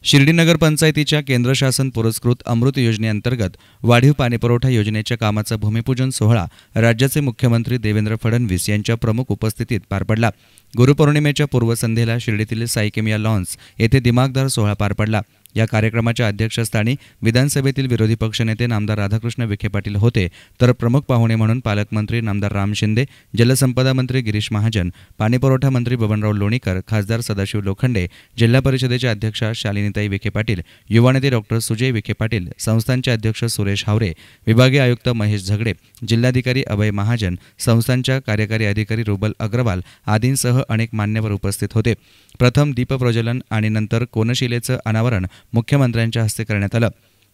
शिर्डी नगर पंचायतीच्या केंद्र शासन पुरस्कृत अमृत योजनेअंतर्गत वाढीव पाणीपुरवठा योजनेच्या कामाचा भूमिपूजन सोहळा राज्याचे मुख्यमंत्री देवेंद्र फडणवीस यांच्या प्रमुख उपस्थितीत पार पडला। गुरुपौर्णिमेच्या पूर्वसंध्येला शिर्डीतील साई किमिया लॉन्स येथे दिमाखदार सोहळा पार पडला। या कार्यक्रमाच्या अध्यक्षस्थानी विधानसभेतील विरोधी पक्षनेते नामदार राधाकृष्ण विखे पाटील होते, तर प्रमुख पाहुणे म्हणून पालकमंत्री नामदार राम शिंदे, जलसंपदा मंत्री गिरीश महाजन, पाणीपुरवठा मंत्री बबनराव लोणीकर, खासदार सदाशिव लोखंडे, जिल्हा परिषदेच्या अध्यक्षा शालिनीताई विखे पाटील, युवा नेते डॉक्टर सुजय विखे पाटील, संस्थांचे अध्यक्ष सुरेश हावरे, विभागीय आयुक्त महेश झगडे, जिल्हाधिकारी अभय महाजन, संस्थांच्या कार्यकारी अधिकारी रुबल अग्रवाल आदींसह अनेक मान्यवर उपस्थित होते। प्रथम दीपप्रज्वलन आणि नंतर कोनशिलेचं अनावरण मुख्यमंत्र्यांच्या हस्ते करण्यात आलं।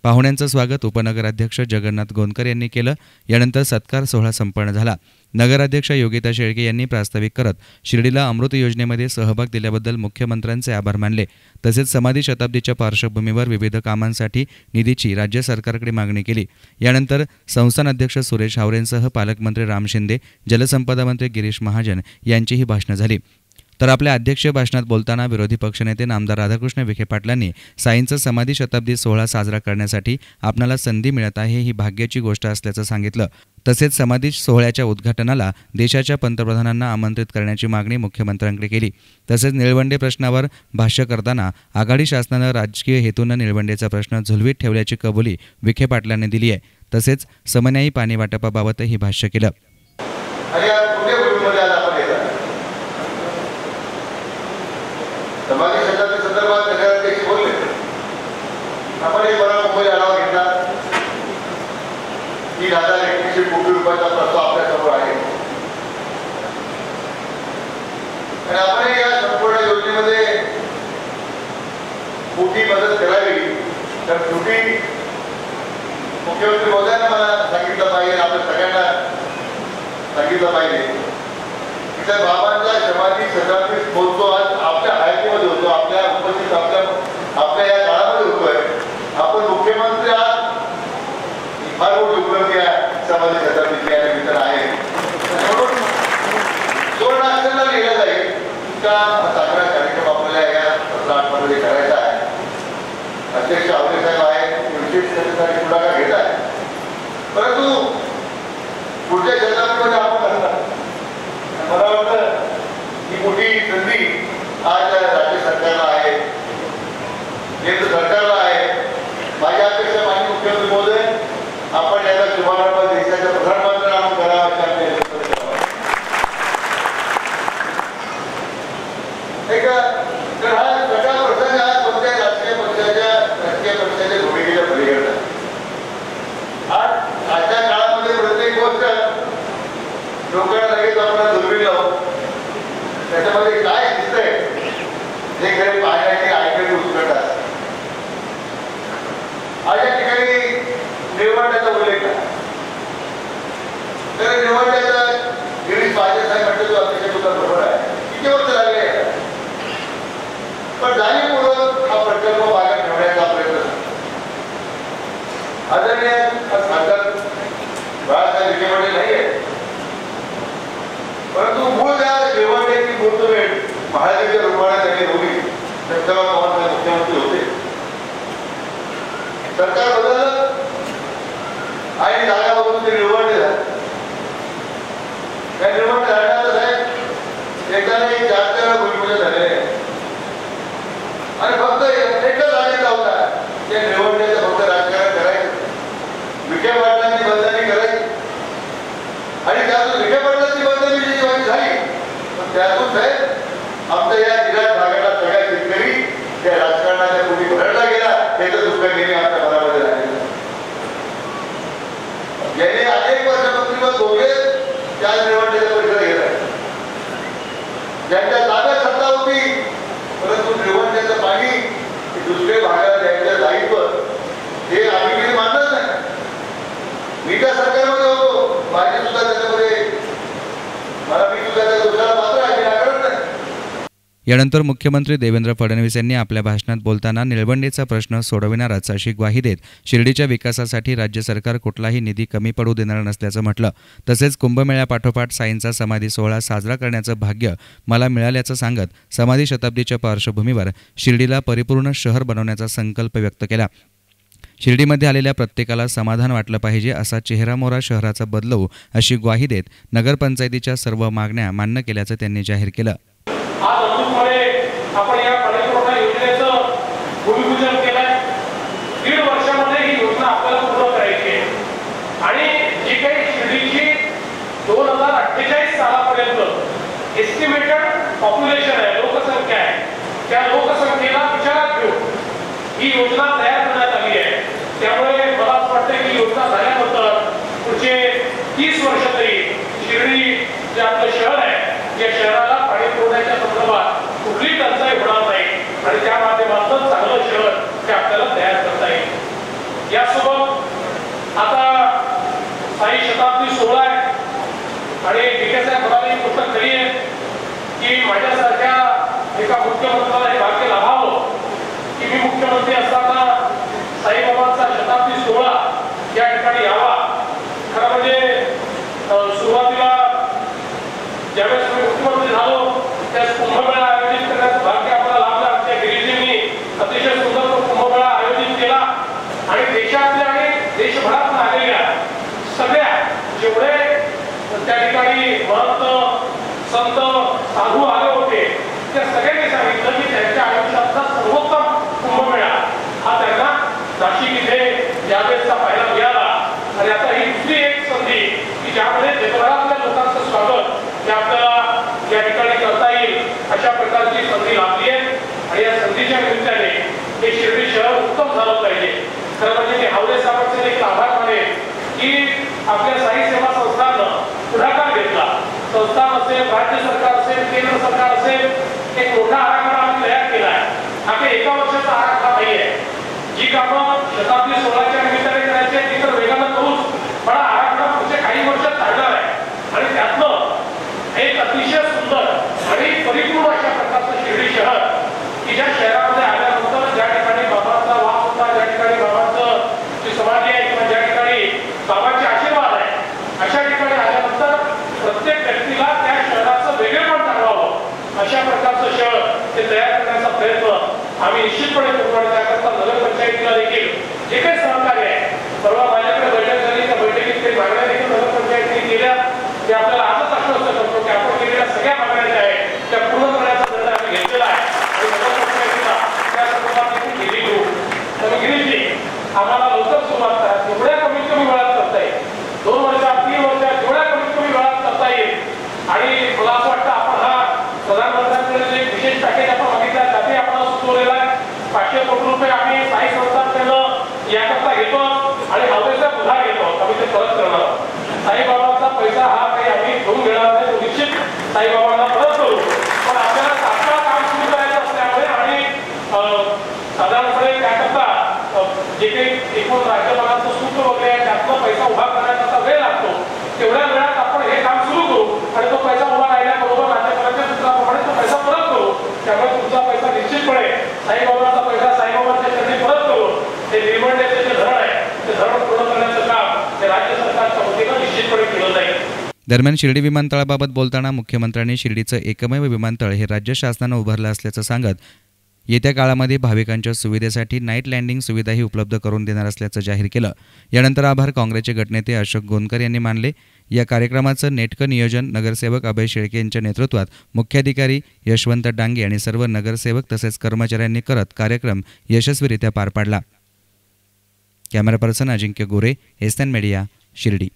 पाहुण्यांचं स्वागत उपनगराध्यक्ष जगन्नाथ गोंदकर यांनी केलं। यानंतर सत्कार सोहळा संपन्न झाला। नगराध्यक्ष योगिता शेळके यांनी प्रास्ताविक करत शिर्डीला अमृत योजनेमध्ये सहभाग दिल्याबद्दल मुख्यमंत्र्यांचे आभार मानले। तसेच समाधी शताब्दीच्या पार्श्वभूमीवर विविध कामांसाठी निधीची राज्य सरकारकडे मागणी केली। यानंतर संस्थान अध्यक्ष सुरेश हावरेंसह पालकमंत्री राम शिंदे, जलसंपदा मंत्री गिरीश महाजन यांचीही भाषणं झाली। तर आपल्या अध्यक्षीय भाषणात बोलताना विरोधी पक्षनेते नामदार राधाकृष्ण विखे पाटलांनी साईंचा समाधी शताब्दी सोहळा साजरा करण्यासाठी आपणाला संधी मिळत आहे, ही भाग्याची गोष्ट असल्याचं सांगितलं। तसेच समाधी सोहळ्याच्या उद्घाटनाला देशाच्या पंतप्रधानांना आमंत्रित करण्याची मागणी मुख्यमंत्र्यांकडे केली। तसेच निळवंडे प्रश्नावर भाष्य करताना आघाडी शासनानं राजकीय हेतूनं निळवंडेचा प्रश्न झुलवीत ठेवल्याची कबुली विखे पाटलांनी दिली आहे। तसेच समन्यायी पाणी वाटपाबाबतही भाष्य केलं। समाधी शताब्दी संदर्भात नगराध्यक्ष बोलले, आपण एक बरा मुंबई आढावा घेतला। 3,100 कोटी रुपयाचा प्रस्ताव आपल्यासमोर आहे आणि आपण या संपूर्ण योजनेमध्ये मोठी मदत करावी। तर शेवटी मुख्यमंत्री महोदयांना मला सांगितलं पाहिजे, आपल्या सगळ्यांना सांगितलं पाहिजे की त्या बाबांचा समाधी शताब्दी महोत्सव आज आपल्या हयातीमध्ये होतो, आपल्या उपस्थित आपल्या या काळामध्ये होतोय। आपण मुख्यमंत्री आज फार मोठी उपलब्धी आहे समाधी शताब्दीची या निमित्तानं आहे, म्हणून सुवर्ण अक्षराला लिहिलं जाईल का चांगला कार्यक्रम आपल्याला या प्लॅटफॉर्ममध्ये करायचा आहे। अध्यक्ष हावरे साहेब आहेत, विशेष त्याच्यासाठी पुढाकार घेत आहे, परंतु पुढच्या शताब्दीमध्ये आपण करणार मला वाटतं ही मोठी संधी आज राज्य सरकारला आहे, केंद्र सरकारला आहे। माझ्या अपेक्षा माननीय मुख्यमंत्री महोदय, आपण याचा शुभारंभ देशाच्या प्रधानमंत्र्यांना आपण करावा अशी तर हा सगळा प्रसंग आज कोणत्याही राजकीय पक्षाच्या भूमिकेच्या पलीकडे आज आजच्या काळामध्ये प्रत्येक गोष्ट लोकांना लगेच आपण दुर्बीण लावू, त्याच्यामध्ये काय दिसतंय हे खरे पाहण्याची ऐकण्याची उत्कंठा असते। आज या ठिकाणी निळवंड्याचा उल्लेख आहे, तर निळवंड्याचा गिरीश महाजन साहेब म्हणतो जो अतिशय सुद्धा बरोबर आहे, किती वर्ष लागले पण जाणीवपूर्वक हा प्रकल्प मागे ठेवण्याचा प्रयत्न आदरणीय खासदार बाळासाहेब विखे पाटील नाही आहे, परंतु मूळ त्या निळवंड्याची मुहूर्तमेढ महाराजांच्या रूपाने त्यांनी रोवली। चंद्रकांत पवार मुख्यमंत्री होते, सरकार बदललं आणि जागा बघून ते निळवंडे झाले। त्या निळवंडे झाल्यानंतर साहेब एकदा नाही 4 वेळा भूमिपूजन झालेले आहे आणि फक्त एकच जागेचा होता त्या निळवंड्याचं फक्त राजकारण करायचं, विखे पाटलांची बदनामी करायची आणि त्यातून विखे पाटलांची बदनामी जी झाली त्यातून साहेब आमच्या या जिल्ह्यात भागाला सगळ्या शेतकरी त्या राजकारणाच्या कुणी भरडला गेला त्याचं दुःख नेहमी आमच्या मनामध्ये राहिलेलं। याने अनेक वर्षापूर्वी दोघे त्या निवडणुकीचा परिसर घेत आहे, ज्यांच्या ताब्यात सत्ता होती, परंतु निवडणुकीचं पाणी दुसरे भागाला द्यायचं दायित्व हे आम्ही कधी मानत नाही। मी त्या सरकारमध्ये होतो, माझी सुद्धा त्याच्यामध्ये मी सुद्धा त्या दोषाला पात्र आहे, मी नाकारत नाही। यानंतर मुख्यमंत्री देवेंद्र फडणवीस यांनी आपल्या भाषणात बोलताना निळवंडेचा प्रश्न सोडविणारच अशी ग्वाही देत शिर्डीच्या विकासासाठी राज्य सरकार कुठलाही निधी कमी पडू देणार नसल्याचं म्हटलं. तसेच कुंभमेळ्यापाठोपाठ साईंचा समाधी सोहळा साजरा करण्याचं भाग्य मला मिळाल्याचं सांगत समाधी शताब्दीच्या पार्श्वभूमीवर शिर्डीला परिपूर्ण शहर बनवण्याचा संकल्प व्यक्त केला. शिर्डीमध्ये आलेल्या प्रत्येकाला समाधान वाटलं पाहिजे, असा चेहरामोहरा शहराचा बदलवू अशी ग्वाही देत नगरपंचायतीच्या सर्व मागण्या मान्य केल्याचं त्यांनी जाहीर केलं. आज अचूकपणे आपण या पाणीपुरवठा योजनेचं भूमिपूजन केलंय. 1.5 वर्षामध्ये ही योजना आपल्याला पूर्ण करायची आहे आणि जी काही शिर्डीची 2048 सालापर्यंत एस्टिमेटेड पॉप्युलेशन आहे, लोकसंख्या आहे, त्या लोकसंख्येला विचारात घेऊन ही योजना तयार करण्यात आली आहे. त्यामुळे मला असं वाटतं की योजना झाल्यानंतर पुढचे 30 वर्ष तरी शिर्डी जे आपलं शहर आहे या शहराला पाणी पुरवठ्याच्या संदर्भात कुठलीही टंचाई होणार नाही आणि त्या माध्यमातून चांगलं शहर हे आपल्याला तयार करता येईल. यासोबत आता साई शताब्दी सोहळा आहे आणि विकासाच्या फळाने गोष्ट खरी आहे की माझ्यासारख्या एका मुख्यमंत्र्याला हे भाग्य लाभावं की मी मुख्यमंत्री असताना साईबाबांचा शताब्दी सोहळा या ठिकाणी यावा. खरं म्हणजे सुरुवातीला ज्यावेळेस मी मुख्यमंत्री झालो त्यावेळेस कुंभमेळा आयोजित करण्याचं भाग्य आपल्याला लाभलं. आमच्या गिरीजींनी अतिशय सुंदर तो कुंभमेळा आयोजित केला आणि देशातल्या आणि देशभरातून आलेल्या सगळ्या जेवढे त्या ठिकाणी महंत संत साधू आले होते त्या सगळ्यांनी सांगितलं की त्यांच्या आयुष्यातला सर्वोत्तम कुंभमेळा हा त्यांना नाशिक इथे यावेळेसचा पाहायला मिळाला. आणि आता ही दुसरी एक संधी की ज्यामध्ये जगभरातल्या लोकांचं स्वागत हे आपल्याला या ठिकाणी करता येईल अशा प्रकारची संधी लाभली आहे आणि या संधीच्या निमित्ताने हे शिर्डी शहर उत्तम झालं पाहिजे. खरं म्हणजे मी हावरे साहेबांचे देखील आभार मानेन की आपल्या साई सेवा संस्थानं पुढाकार घेतला. संस्थान असेल, राज्य सरकार असेल, केंद्र सरकार असेल, एक मोठा आराखडा आम्ही तयार केला आहे. हा काही एका वर्षाचा आराखडा नाही आहे. जी कामं शताब्दी सोहळ्याच्या निमित्ताने करायची आहे ती तर वेगानं करूच, पण आराखडा पुढच्या काही वर्षात चालणार आहे आणि त्यातलं एक अतिशय सुंदर आणि परिपूर्ण अशा प्रकारचं शिर्डी शहर की ज्या शहरामध्ये आल्यानंतर ज्या ठिकाणी बाबांचा वास होता, ज्या ठिकाणी बाबांचं जी समाधी आहे किंवा ज्या ठिकाणी बाबांचे आशीर्वाद आहे अशा ठिकाणी आल्यानंतर प्रत्येक व्यक्तीला त्या शहराचं वेगळेपण जाणवावं अशा प्रकारचं शहर ते तयार करण्याचा प्रयत्न आम्ही निश्चितपणे करू आणि त्याकरता नगरपंचायतीला देखील जे काही सहकार्य आहे. परवा माझ्याकडे बैठक झाली, त्या बैठकीत काही मागण्या देखील नगरपंचायतीने केल्या. ते आपल्याला आजच आश्वस्त करतो की आपण केलेल्या सगळ्या मागण्या ज्या आहेत त्या पूर्ण करण्याचा निर्णय आम्ही घेतलेला आहे आणि नगरपंचायतीला त्या संदर्भात देखील निधी घेऊ. तर गिरीजी आम्हाला लवकर सुरुवात करा, जेवढ्या कमीत कमी वेळात करता येईल, 2 वर्षात 3 वर्षात जेवढ्या कमीत कमी वेळात करता येईल. आणि मला असं वाटतं आपण हा प्रधानमंत्र्यांकडे जे विशेष पॅकेज आपण मागितला त्यातही आपण सुचवलेला आहे. 500 कोटी रुपये आम्ही साई संस्थांकडनं याकरता घेतो आणि हवेचा पुन्हा घेतो, आम्ही ते परत करणार. साईबाबांचा पैसा हा काही आम्ही घेऊन घेणार नाही, तो निश्चित साईबाबांना परत करू. पण आपल्याला तात्काळ काम सुरू करायचं असल्यामुळे आणि साधारणपणे त्याकरता जे काही एकूण राज्यपालांचं सूत्र वगैरे आहे त्यातनं पैसा उभा करण्याचा वेळ लागतो. तेवढ्या वेळात आपण हे काम सुरू करू आणि तो पैसा उभा राहिल्याबरोबर राज्यपालांच्या सूत्राप्रमाणे तो पैसा परत करू. त्यामुळे तुमचा पैसा निश्चितपणे साईबाबांचा पैसा साईबाबांच्या चरणी परत करू. ते निवडण्याचे जे धरण आहे ते धरण पूर्ण करण्याचं काम ते राज्य सरकारच्या वतीनं निश्चितपणे केलं जाईल. दरम्यान शिर्डी विमानतळाबाबत बोलताना मुख्यमंत्र्यांनी शिर्डीचं एकमेव विमानतळ हे राज्य शासनानं उभारलं असल्याचं सांगत येत्या काळामध्ये भाविकांच्या सुविधेसाठी नाईट लँडिंग सुविधाही उपलब्ध करून देणार असल्याचं जाहीर केलं. यानंतर आभार काँग्रेसचे गटनेते अशोक गोंदकर यांनी मानले. या कार्यक्रमाचं नेटकं नियोजन नगरसेवक अभय शेळके यांच्या नेतृत्वात मुख्याधिकारी यशवंत डांगे आणि सर्व नगरसेवक तसेच कर्मचाऱ्यांनी करत कार्यक्रम यशस्वीरित्या पार पाडला. कॅमेरा पर्सन अजिंक्य गोरे, एसएन मीडिया, शिर्डी.